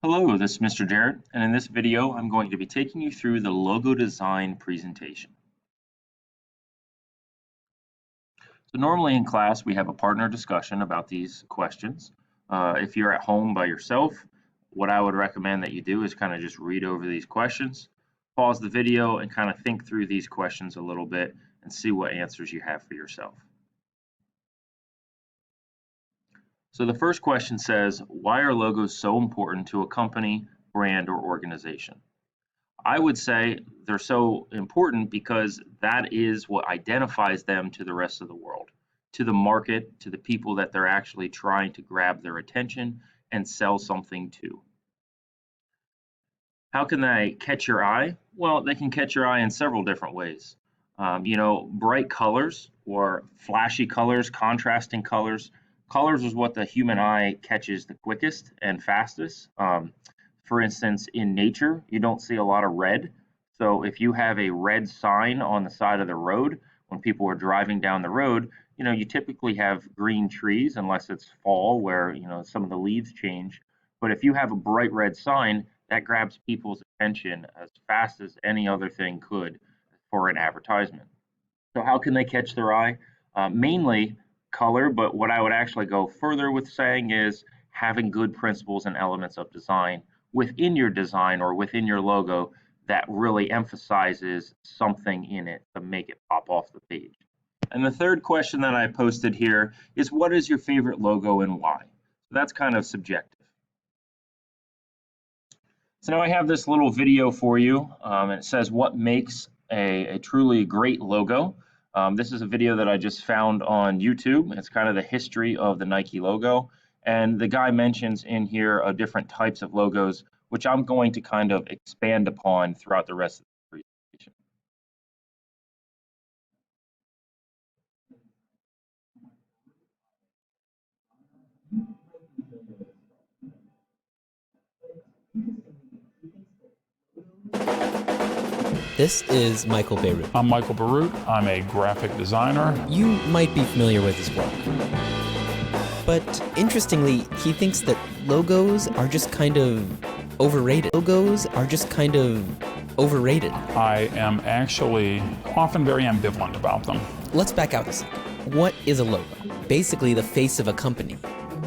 Hello, this is Mr. Jarrett, and in this video, I'm going to be taking you through the logo design presentation. So normally in class, we have a partner discussion about these questions. If you're at home by yourself, what I would recommend that you do is kind of just read over these questions, pause the video, and kind of think through these questions a little bit and see what answers you have for yourself. So the first question says, why are logos so important to a company, brand, or organization? I would say they're so important because that is what identifies them to the rest of the world, to the market, to the people that they're actually trying to grab their attention and sell something to. How can they catch your eye? Well, they can catch your eye in several different ways. Bright colors or flashy colors, contrasting colors. Colors is what the human eye catches the quickest and fastest. For instance, in nature, you don't see a lot of red. So if you have a red sign on the side of the road, when people are driving down the road, you typically have green trees unless it's fall where, some of the leaves change. But if you have a bright red sign, that grabs people's attention as fast as any other thing could for an advertisement. So how can they catch their eye? Mainly color, but what I would actually go further with saying is having good principles and elements of design within your design or within your logo that really emphasizes something in it to make it pop off the page. And the third question that I posted here is, what is your favorite logo and why? So that's kind of subjective. So now I have this little video for you, and it says what makes a truly great logo. This is a video that I just found on YouTube. It's kind of the history of the Nike logo. And the guy mentions in here different types of logos, which I'm going to kind of expand upon throughout the rest of the presentation. This is Michael Beirut. I'm Michael Beirut. I'm a graphic designer. You might be familiar with his work. But interestingly, he thinks that logos are just kind of overrated. Logos are just kind of overrated. I am actually often very ambivalent about them. Let's back out a second. What is a logo? Basically the face of a company.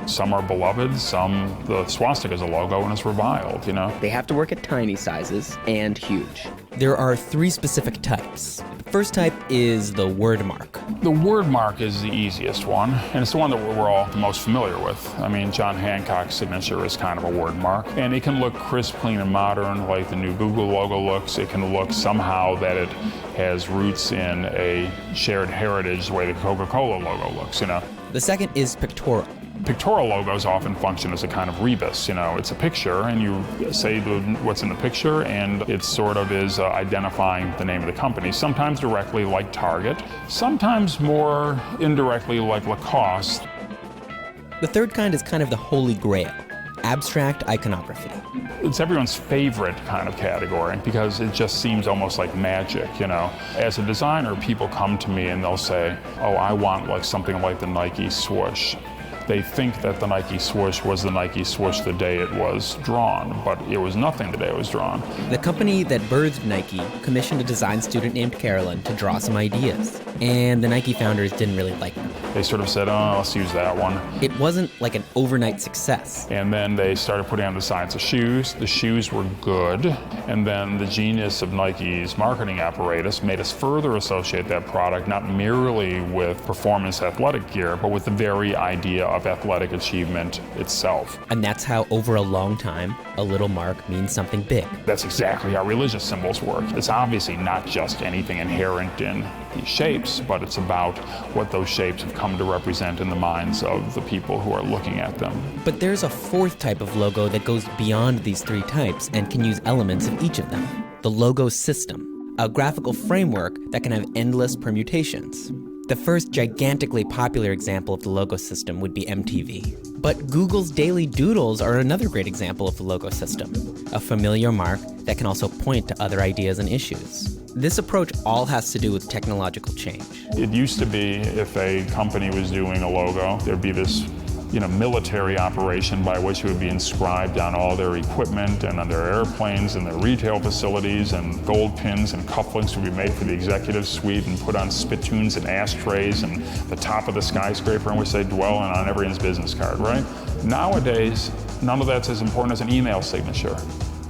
Some are beloved, the swastika is a logo and it's reviled, They have to work at tiny sizes and huge. There are three specific types. The first type is the word mark. The word mark is the easiest one, and it's the one that we're all the most familiar with. I mean, John Hancock's signature is kind of a word mark, and it can look crisp, clean, and modern like the new Google logo looks. It can look somehow that it has roots in a shared heritage the way the Coca-Cola logo looks, The second is pictorial. Pictorial logos often function as a kind of rebus. It's a picture, and you say what's in the picture, and it sort of is identifying the name of the company. Sometimes directly, like Target. Sometimes more indirectly, like Lacoste. The third kind is kind of the holy grail, abstract iconography. It's everyone's favorite kind of category because it just seems almost like magic, As a designer, people come to me and they'll say, oh, I want like something like the Nike swoosh. They think that the Nike swoosh was the Nike swoosh the day it was drawn, but it was nothing the day it was drawn. The company that birthed Nike commissioned a design student named Carolyn to draw some ideas, and the Nike founders didn't really like them. They sort of said, oh, let's use that one. It wasn't like an overnight success. And then they started putting on the designs of shoes. The shoes were good, and then the genius of Nike's marketing apparatus made us further associate that product not merely with performance athletic gear, but with the very idea of athletic achievement itself. And that's how, over a long time, a little mark means something big. That's exactly how religious symbols work. It's obviously not just anything inherent in these shapes, but it's about what those shapes have come to represent in the minds of the people who are looking at them. But there's a fourth type of logo that goes beyond these three types and can use elements of each of them. The logo system, a graphical framework that can have endless permutations. The first gigantically popular example of the logo system would be MTV. But Google's Daily Doodles are another great example of the logo system, a familiar mark that can also point to other ideas and issues. This approach all has to do with technological change. It used to be if a company was doing a logo, there'd be this military operation by which it would be inscribed on all their equipment and on their airplanes and their retail facilities, and gold pins and cufflinks would be made for the executive suite and put on spittoons and ashtrays and the top of the skyscraper in which they dwell and on everyone's business card, right? Nowadays, none of that's as important as an email signature,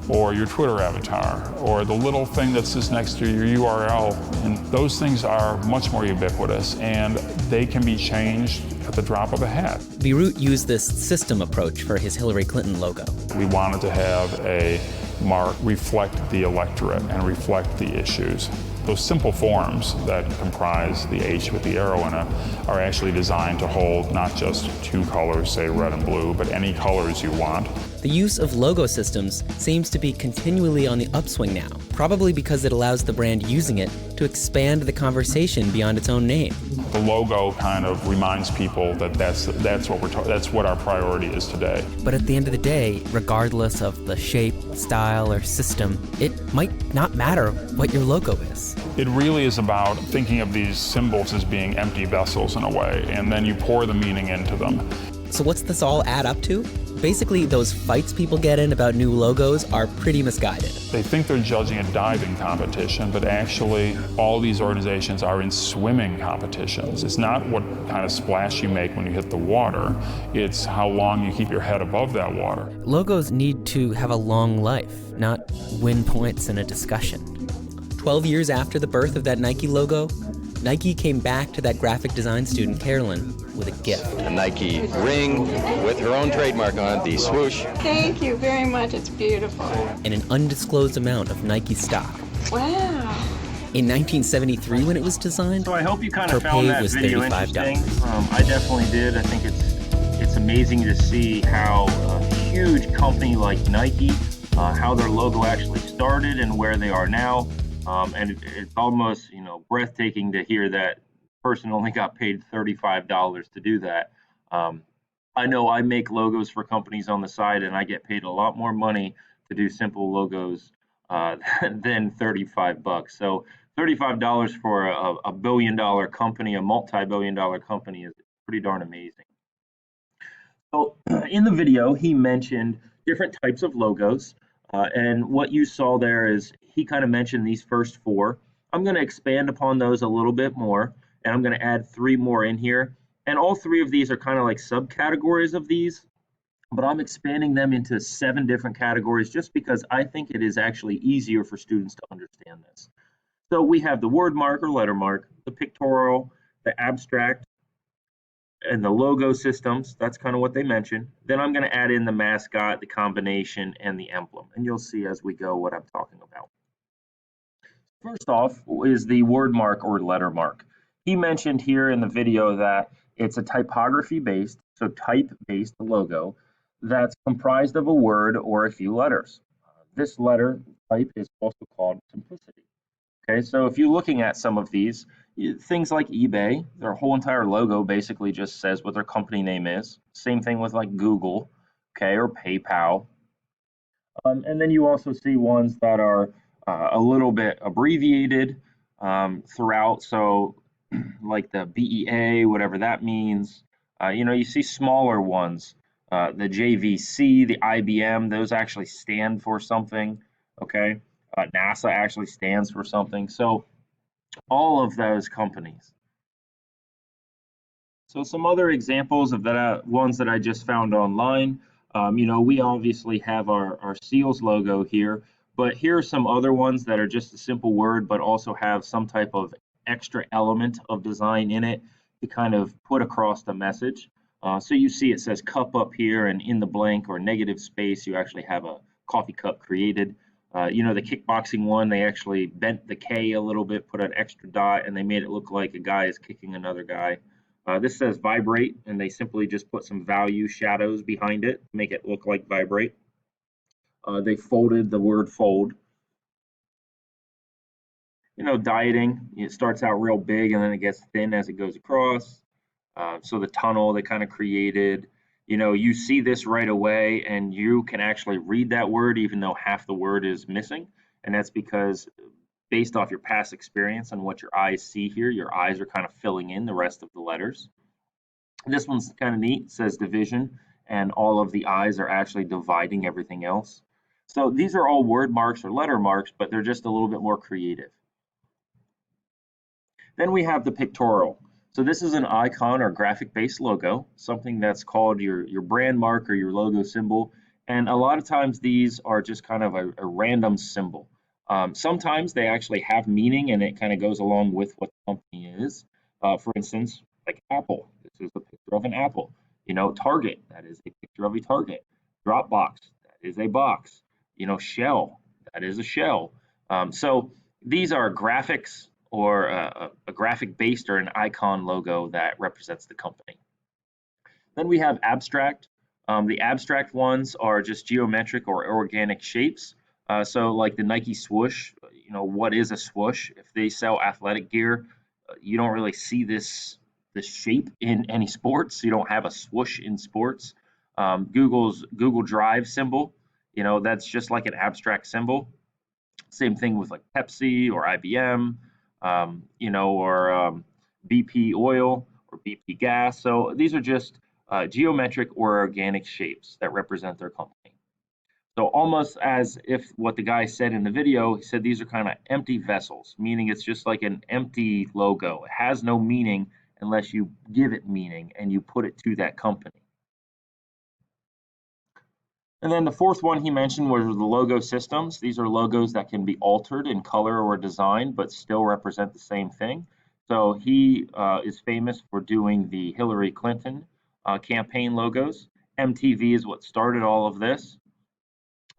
or your Twitter avatar, or the little thing that sits next to your URL. And those things are much more ubiquitous, and they can be changed at the drop of a hat. Beirut used this system approach for his Hillary Clinton logo. We wanted to have a mark reflect the electorate and reflect the issues. Those simple forms that comprise the H with the arrow in it are actually designed to hold not just two colors, say red and blue, but any colors you want. The use of logo systems seems to be continually on the upswing now, probably because it allows the brand using it to expand the conversation beyond its own name. The logo kind of reminds people that that's what our priority is today. But at the end of the day, regardless of the shape, style, or system, it might not matter what your logo is. It really is about thinking of these symbols as being empty vessels in a way, and then you pour the meaning into them. So what's this all add up to? Basically, those fights people get in about new logos are pretty misguided. They think they're judging a diving competition, but actually all these organizations are in swimming competitions. It's not what kind of splash you make when you hit the water, it's how long you keep your head above that water. Logos need to have a long life, not win points in a discussion. 12 years after the birth of that Nike logo, Nike came back to that graphic design student, Carolyn, with a gift. A Nike ring with her own trademark on it, the swoosh. Thank you very much. It's beautiful. And an undisclosed amount of Nike stock. Wow. In 1973, when it was designed, So I hope you kind per of found pay that was video $35. interesting. I definitely did. I think it's amazing to see how a huge company like Nike, how their logo actually started and where they are now. And it's almost, breathtaking to hear that person only got paid $35 to do that. I know I make logos for companies on the side, and I get paid a lot more money to do simple logos than $35. So $35 for a billion-dollar company, a multi-billion-dollar company, is pretty darn amazing. So in the video, he mentioned different types of logos. And what you saw there is he kind of mentioned these first four. I'm going to expand upon those a little bit more, and I'm going to add three more in here. And all three of these are kind of like subcategories of these, but I'm expanding them into 7 different categories just because I think it is actually easier for students to understand this. So we have the word mark or letter mark, the pictorial, the abstract, and the logo systems. That's kind of what they mentioned. Then I'm going to add in the mascot, the combination, and the emblem. And you'll see as we go what I'm talking about. First off is the word mark or letter mark. He mentioned here in the video that it's a typography-based, so type-based logo that's comprised of a word or a few letters. This letter type is also called simplicity. Okay, so if you're looking at some of these, things like eBay, their whole entire logo basically just says what their company name is. Same thing with like Google, okay, or PayPal. And then you also see ones that are a little bit abbreviated throughout. So like the BEA, whatever that means. You see smaller ones, the JVC, the IBM, those actually stand for something, okay? NASA actually stands for something. So all of those companies. So some other examples of that ones that I just found online. We obviously have our Seals logo here, but here are some other ones that are just a simple word, but also have some type of extra element of design in it to kind of put across the message. So you see it says cup up here, and in the blank or negative space, you actually have a coffee cup created. The kickboxing one, they actually bent the K a little bit, put an extra dot, and they made it look like a guy is kicking another guy. This says vibrate, and they simply just put some value shadows behind it to make it look like vibrate. They folded the word fold. Dieting, it starts out real big and then it gets thin as it goes across. So the tunnel they kind of created, you see this right away and you can actually read that word even though half the word is missing. And that's because based off your past experience and what your eyes see here, your eyes are kind of filling in the rest of the letters. This one's kind of neat. It says division, and all of the I's are actually dividing everything else. So these are all word marks or letter marks, but they're just a little bit more creative. Then we have the pictorial. So this is an icon or graphic-based logo, something that's called your brand mark or your logo symbol. And a lot of times these are just kind of a random symbol. Sometimes they actually have meaning and it kind of goes along with what the company is. For instance, like Apple. This is a picture of an apple. Target, that is a picture of a Target. Dropbox, that is a box. Shell, that is a shell. So these are graphics or a graphic based or an icon logo that represents the company. Then we have abstract. The abstract ones are just geometric or organic shapes. So like the Nike swoosh, what is a swoosh? If they sell athletic gear, you don't really see this shape in any sports. You don't have a swoosh in sports. Google's Google Drive symbol, that's just like an abstract symbol. Same thing with like Pepsi or IBM, or BP oil or BP gas. So these are just geometric or organic shapes that represent their company. So almost as if what the guy said in the video, he said these are kind of empty vessels, meaning it's just like an empty logo. It has no meaning unless you give it meaning and you put it to that company. And then the fourth one he mentioned was the logo systems. These are logos that can be altered in color or design, but still represent the same thing. So he is famous for doing the Hillary Clinton campaign logos. MTV is what started all of this.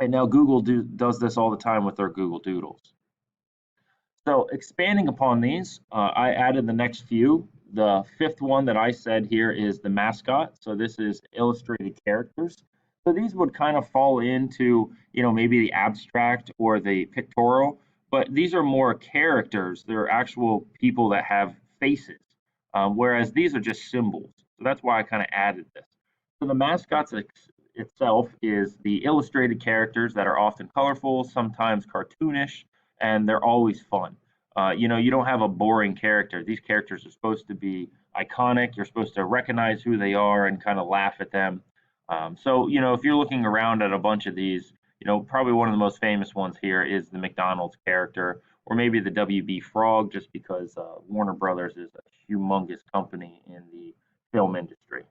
And now Google does this all the time with their Google Doodles. So expanding upon these, I added the next few. The fifth one that I said here is the mascot. So this is illustrated characters. So these would kind of fall into, maybe the abstract or the pictorial, but these are more characters. They're actual people that have faces, whereas these are just symbols. So that's why I kind of added this. So the mascots itself is the illustrated characters that are often colorful, sometimes cartoonish, and they're always fun. You don't have a boring character. These characters are supposed to be iconic. You're supposed to recognize who they are and kind of laugh at them. So, if you're looking around at a bunch of these, probably one of the most famous ones here is the McDonald's character, or maybe the WB Frog, just because Warner Brothers is a humongous company in the film industry.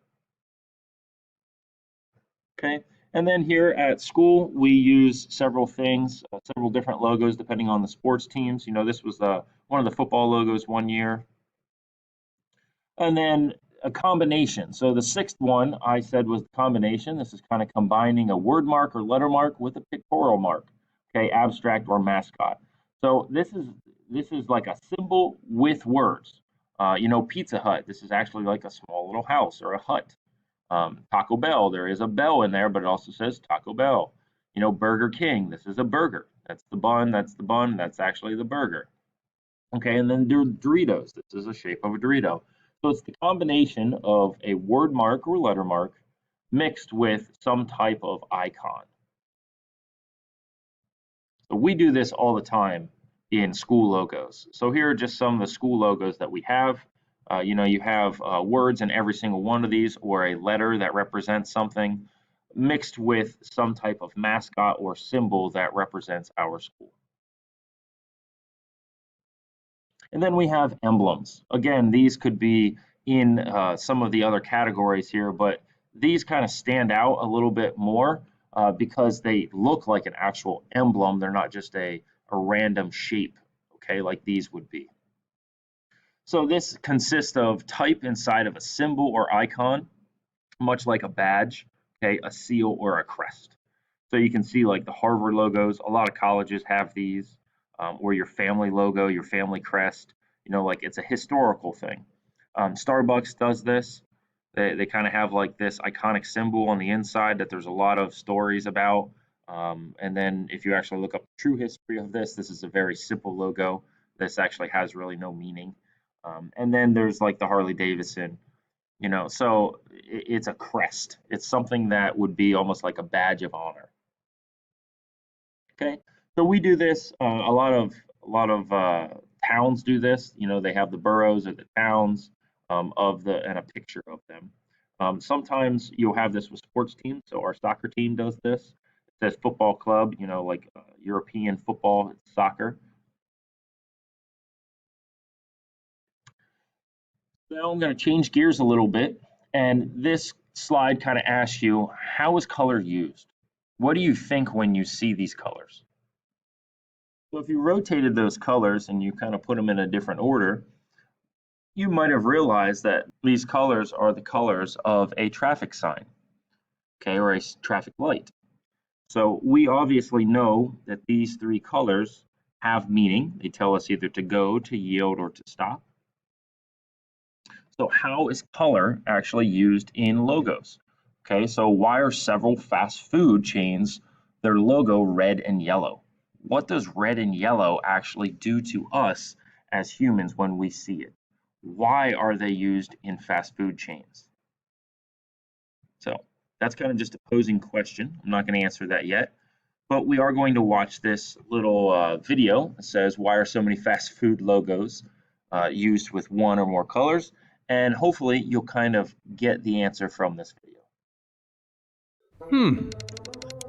Okay, and then here at school, we use several things, several different logos depending on the sports teams. This was one of the football logos one year. And then a combination. So the sixth one I said was the combination. This is kind of combining a word mark or letter mark with a pictorial mark, okay, abstract or mascot. So this is like a symbol with words. Pizza Hut. This is actually like a small little house or a hut. Taco Bell. There is a bell in there, but it also says Taco Bell. Burger King. This is a burger. That's the bun. That's the bun. That's actually the burger. Okay, and then Doritos. This is a shape of a Dorito. So it's the combination of a word mark or letter mark mixed with some type of icon. So we do this all the time in school logos. So here are just some of the school logos that we have. You have words in every single one of these, or a letter that represents something, mixed with some type of mascot or symbol that represents our school. And then we have emblems. Again, these could be in some of the other categories here, but these kind of stand out a little bit more because they look like an actual emblem. They're not just a random shape, okay, like these would be. So this consists of type inside of a symbol or icon, much like a badge, okay, a seal or a crest. So you can see like the Harvard logos, a lot of colleges have these, or your family logo, your family crest, like it's a historical thing. Starbucks does this. They kind of have like this iconic symbol on the inside that there's a lot of stories about. And then if you actually look up the true history of this, this is a very simple logo. This actually has really no meaning. And then there's like the Harley Davidson, so it's a crest. It's something that would be almost like a badge of honor. Okay, so we do this. A lot of towns do this. They have the boroughs or the towns and a picture of them. Sometimes you'll have this with sports teams. So our soccer team does this. It says football club, like European football, it's soccer. Now I'm going to change gears a little bit. And this slide kind of asks you, how is color used? What do you think when you see these colors? So if you rotated those colors and you kind of put them in a different order, you might have realized that these colors are the colors of a traffic sign, okay, or a traffic light. So we obviously know that these three colors have meaning. They tell us either to go, to yield, or to stop. So how is color actually used in logos? Okay, so why are several fast food chains, their logo red and yellow? What does red and yellow actually do to us as humans when we see it? Why are they used in fast food chains? So that's kind of just a posing question. I'm not going to answer that yet, but we are going to watch this little video that says, why are so many fast food logos used with one or more colors? And hopefully you'll kind of get the answer from this video.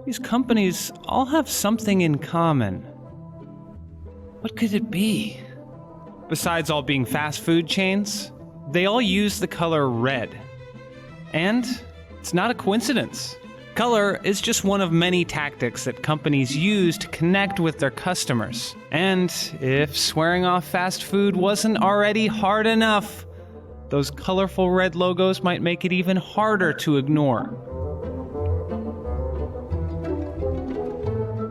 These companies all have something in common. What could it be? Besides all being fast food chains, they all use the color red. And it's not a coincidence. Color is just one of many tactics that companies use to connect with their customers. And if swearing off fast food wasn't already hard enough, those colorful red logos might make it even harder to ignore.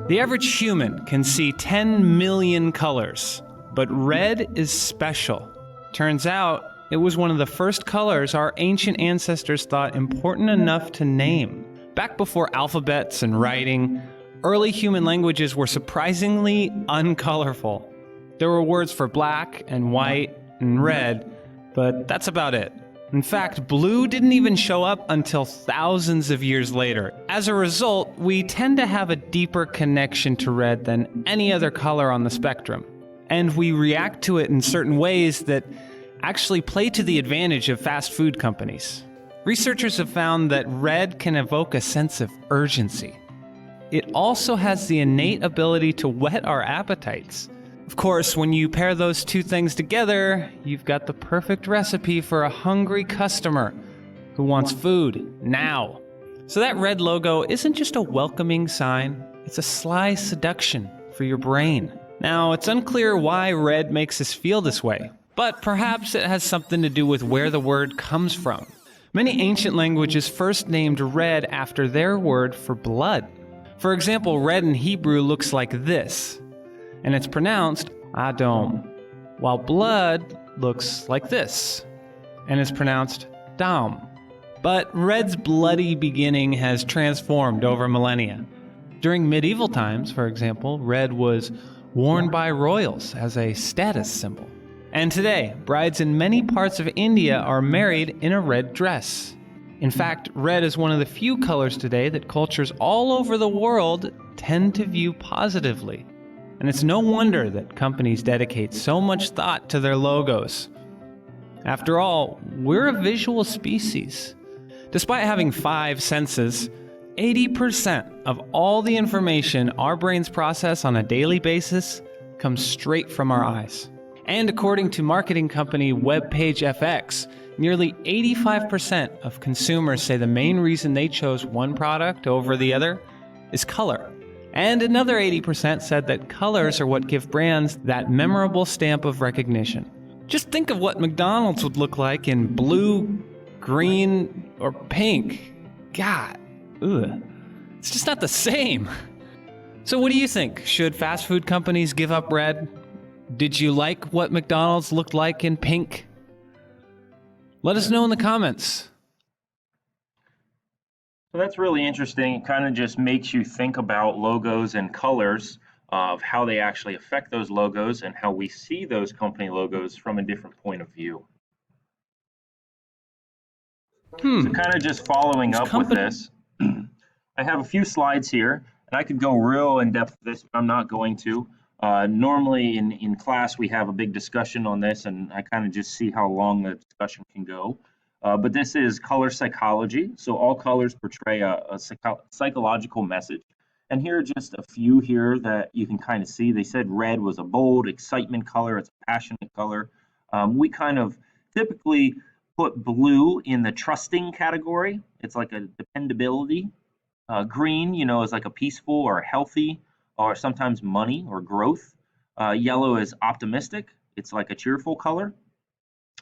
The average human can see 10 million colors, but red is special. Turns out, it was one of the first colors our ancient ancestors thought important enough to name. Back before alphabets and writing, early human languages were surprisingly uncolorful. There were words for black and white and red, but that's about it. In fact, blue didn't even show up until thousands of years later. As a result, we tend to have a deeper connection to red than any other color on the spectrum. And we react to it in certain ways that actually play to the advantage of fast food companies. Researchers have found that red can evoke a sense of urgency. It also has the innate ability to whet our appetites. Of course, when you pair those two things together, you've got the perfect recipe for a hungry customer who wants food now. So that red logo isn't just a welcoming sign, it's a sly seduction for your brain. Now, it's unclear why red makes us feel this way, but perhaps it has something to do with where the word comes from. Many ancient languages first named red after their word for blood. For example, red in Hebrew looks like this, and it's pronounced Adom, while blood looks like this, and is pronounced Dam. But red's bloody beginning has transformed over millennia. During medieval times, for example, red was worn by royals as a status symbol. And today, brides in many parts of India are married in a red dress. In fact, red is one of the few colors today that cultures all over the world tend to view positively. And it's no wonder that companies dedicate so much thought to their logos. After all, we're a visual species. Despite having 5 senses, 80% of all the information our brains process on a daily basis comes straight from our eyes. And according to marketing company WebPageFX, nearly 85% of consumers say the main reason they chose one product over the other is color. And another 80% said that colors are what give brands that memorable stamp of recognition. Just think of what McDonald's would look like in blue, green, or pink. God, it's just not the same. So what do you think? Should fast food companies give up red? Did you like what McDonald's looked like in pink? Let us know in the comments. So that's really interesting. It kind of just makes you think about logos and colors, of how they actually affect those logos and how we see those company logos from a different point of view. So kind of just following up with this, I have a few slides here, and I could go real in depth with this, but I'm not going to. Normally in class we have a big discussion on this, and I kind of just see how long the discussion can go. But this is color psychology. So all colors portray a psychological message. And here are just a few here that you can kind of see. They said red was a bold excitement color. It's a passionate color. We kind of typically put blue in the trusting category. It's like a dependability. Green, is like a peaceful or healthy, or sometimes money or growth. Yellow is optimistic. It's like a cheerful color.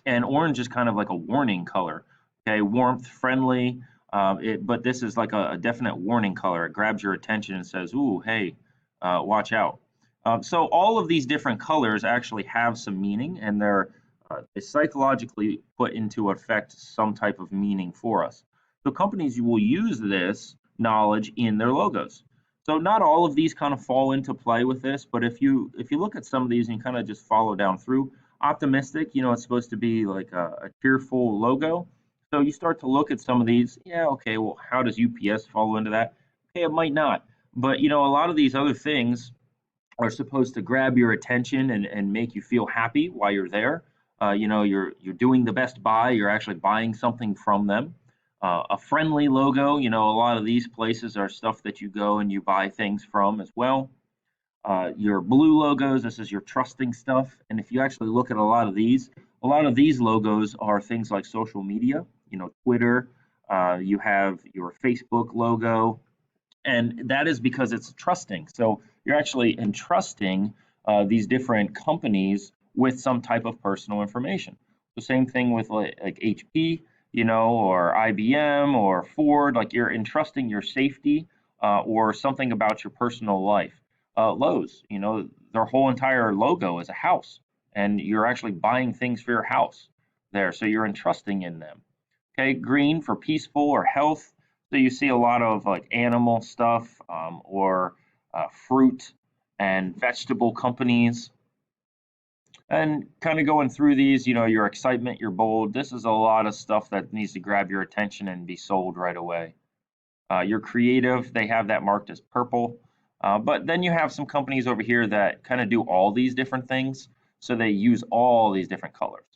And orange is kind of like a warning color. Okay, warmth, friendly. But this is like a definite warning color. It grabs your attention and says, "Ooh, hey, watch out." So all of these different colors actually have some meaning, and they're psychologically put into effect some type of meaning for us. So companies will use this knowledge in their logos. So not all of these kind of fall into play with this, but if you look at some of these and you kind of just follow down through, optimistic, it's supposed to be like a cheerful logo. So you start to look at some of these, yeah, okay, well, how does UPS follow into that? Okay, it might not, but a lot of these other things are supposed to grab your attention and make you feel happy while you're there. You're doing the best buy, you're actually buying something from them. A friendly logo, a lot of these places are stuff that you go and you buy things from as well. Your blue logos, this is your trusting stuff. And if you actually look at a lot of these logos are things like social media, Twitter, you have your Facebook logo, and that is because it's trusting. So you're actually entrusting these different companies with some type of personal information. The same thing with like HP, or IBM or Ford, like you're entrusting your safety or something about your personal life. Lowe's, their whole entire logo is a house, and you're actually buying things for your house there. So you're entrusting in them. Okay, green for peaceful or health. So you see a lot of like animal stuff or fruit and vegetable companies. And kind of going through these, your excitement, your bold. This is a lot of stuff that needs to grab your attention and be sold right away. Your creative, they have that marked as purple. But then you have some companies over here that kind of do all these different things. So they use all these different colors.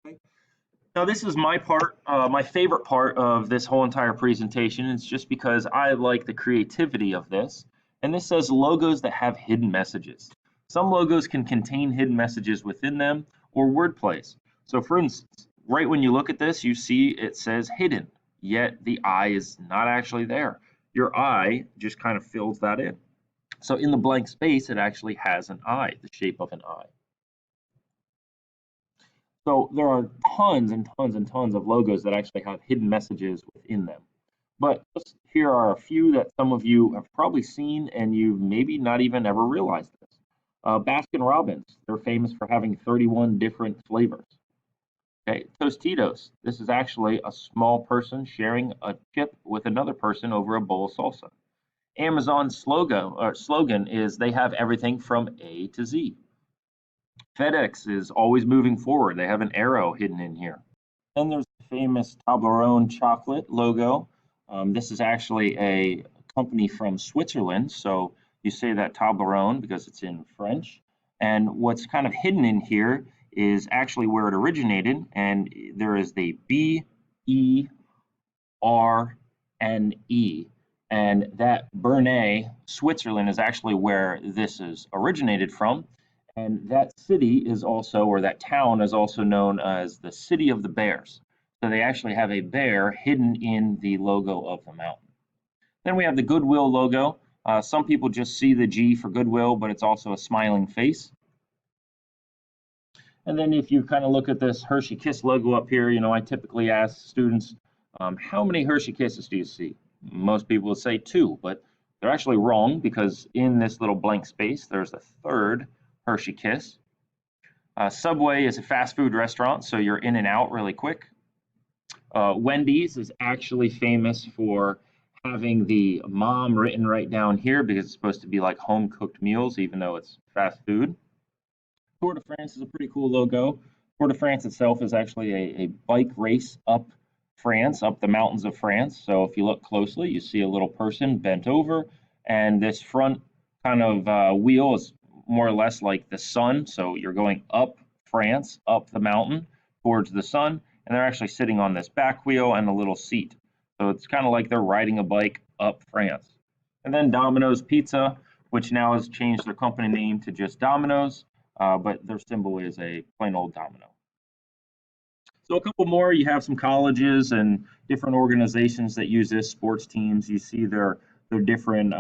Okay. Now this is my part, my favorite part of this whole entire presentation. It's just because I like the creativity of this. And this says logos that have hidden messages. Some logos can contain hidden messages within them or word plays. So for instance, right when you look at this, you see it says hidden, yet the eye is not actually there. Your eye just kind of fills that in. So in the blank space, it actually has an eye, the shape of an eye. So there are tons and tons and tons of logos that actually have hidden messages within them. But just here are a few that some of you have probably seen and you've maybe not even ever realized this. Baskin-Robbins, they're famous for having 31 different flavors. Okay, Tostitos, this is actually a small person sharing a chip with another person over a bowl of salsa. Amazon's slogan is they have everything from A to Z. FedEx is always moving forward. They have an arrow hidden in here. Then there's the famous Toblerone chocolate logo. This is actually a company from Switzerland, so you say that Toblerone because it's in French. And what's kind of hidden in here is actually where it originated, and there is the B-E-R-N-E, and that Bernay, Switzerland, is actually where this is originated from. And that city is also, or that town is also known as the City of the Bears. So they actually have a bear hidden in the logo of the mountain. Then we have the Goodwill logo. Some people just see the G for Goodwill, but it's also a smiling face. And then if you kind of look at this Hershey Kiss logo up here, I typically ask students, how many Hershey Kisses do you see? Most people will say 2, but they're actually wrong because in this little blank space, there's a third Hershey Kiss. Subway is a fast food restaurant, so you're in and out really quick. Wendy's is actually famous for having the mom written right down here because it's supposed to be like home cooked meals, even though it's fast food. Tour de France is a pretty cool logo. Tour de France itself is actually a bike race up France, up the mountains of France. So if you look closely, you see a little person bent over, and this front kind of wheel is more or less like the sun. So you're going up France, up the mountain towards the sun, and they're actually sitting on this back wheel and a little seat. So it's kind of like they're riding a bike up France. And then Domino's Pizza, which now has changed their company name to just Domino's, but their symbol is a plain old domino. So a couple more, you have some colleges and different organizations that use this, sports teams. You see their different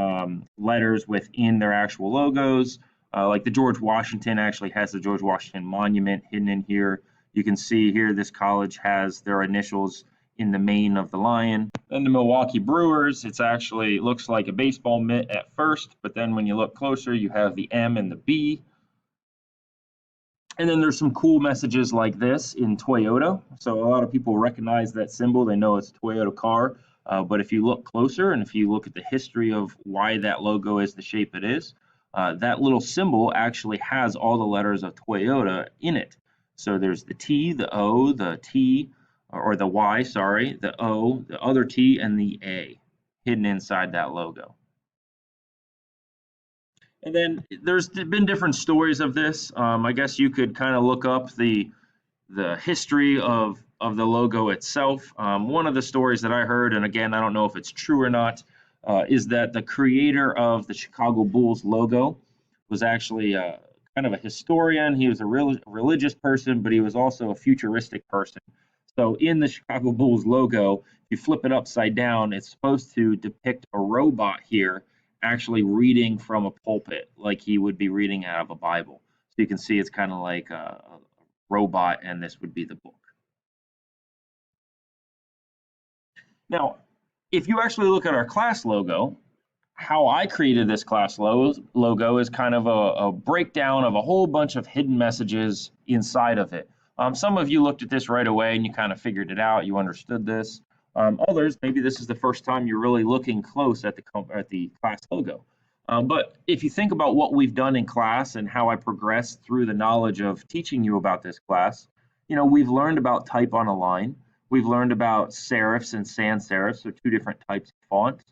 letters within their actual logos. Like the George Washington actually has the George Washington Monument hidden in here. You can see here this college has their initials in the mane of the lion. Then the Milwaukee Brewers, it's actually looks like a baseball mitt at first, but then when you look closer, you have the M and the B. And then there's some cool messages like this in Toyota. So a lot of people recognize that symbol. They know it's a Toyota car. But if you look closer and if you look at the history of why that logo is the shape it is, that little symbol actually has all the letters of Toyota in it. So there's the T, the O, the T, or the Y, sorry, the O, the other T, and the A hidden inside that logo. And then there's been different stories of this. I guess you could kind of look up the history of the logo itself. One of the stories that I heard, and again, I don't know if it's true or not, is that the creator of the Chicago Bulls logo was actually kind of a historian. He was a religious person, but he was also a futuristic person. So in the Chicago Bulls logo, if you flip it upside down, it's supposed to depict a robot here actually reading from a pulpit, like he would be reading out of a Bible. So you can see it's kind of like a robot, and this would be the book. Now, if you actually look at our class logo, how I created this class logo is kind of a breakdown of a whole bunch of hidden messages inside of it. Some of you looked at this right away and you kind of figured it out, you understood this. Others, maybe this is the first time you're really looking close at the class logo. But if you think about what we've done in class and how I progressed through the knowledge of teaching you about this class, we've learned about type on a line. We've learned about serifs and sans serifs, so two different types of fonts.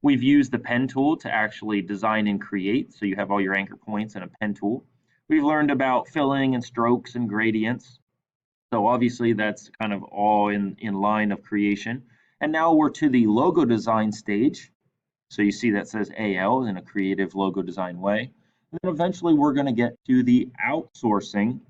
We've used the pen tool to actually design and create, so you have all your anchor points and a pen tool. We've learned about filling and strokes and gradients. So obviously that's kind of all in line of creation. And now we're to the logo design stage. So you see that says AL in a creative logo design way. And then eventually we're going to get to the outsourcing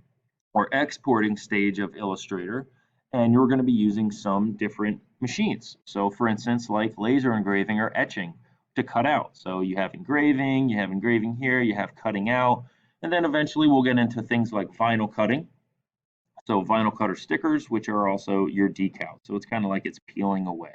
or exporting stage of Illustrator. And you're going to be using some different machines. So for instance, like laser engraving or etching to cut out. So you have engraving here, you have cutting out. And then eventually we'll get into things like vinyl cutting. So vinyl cutter stickers, which are also your decals. So it's kind of like it's peeling away.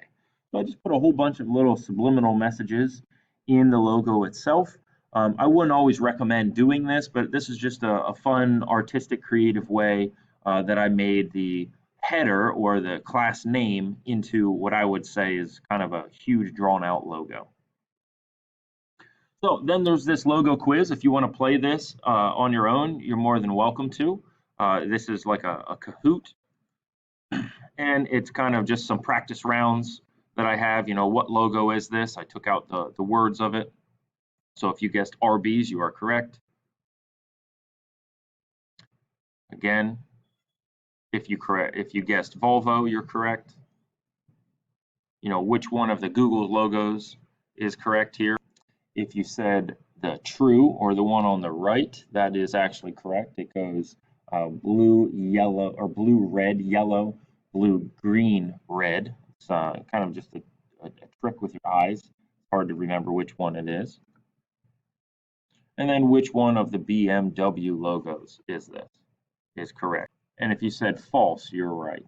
So I just put a whole bunch of little subliminal messages in the logo itself. I wouldn't always recommend doing this, but this is just a fun, artistic, creative way that I made the header or the class name into what I would say is kind of a huge drawn out logo. So then there's this logo quiz. If you want to play this on your own, you're more than welcome to. This is like a Kahoot, and it's kind of just some practice rounds that I have. What logo is this? I took out the words of it. So if you guessed Arby's, you are correct. Again, if you guessed Volvo, you're correct. Which one of the Google logos is correct here? If you said the true or the one on the right, that is actually correct. It goes blue, yellow, or blue, red, yellow, blue, green, red. It's kind of just a trick with your eyes. It's hard to remember which one it is. And then which one of the BMW logos is this? Is correct. And if you said false, you're right.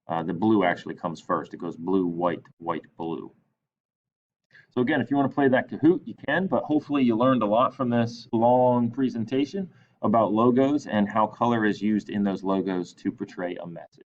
The blue actually comes first. It goes blue, white, white, blue. So again, if you want to play that Kahoot, you can, but hopefully you learned a lot from this long presentation about logos and how color is used in those logos to portray a message.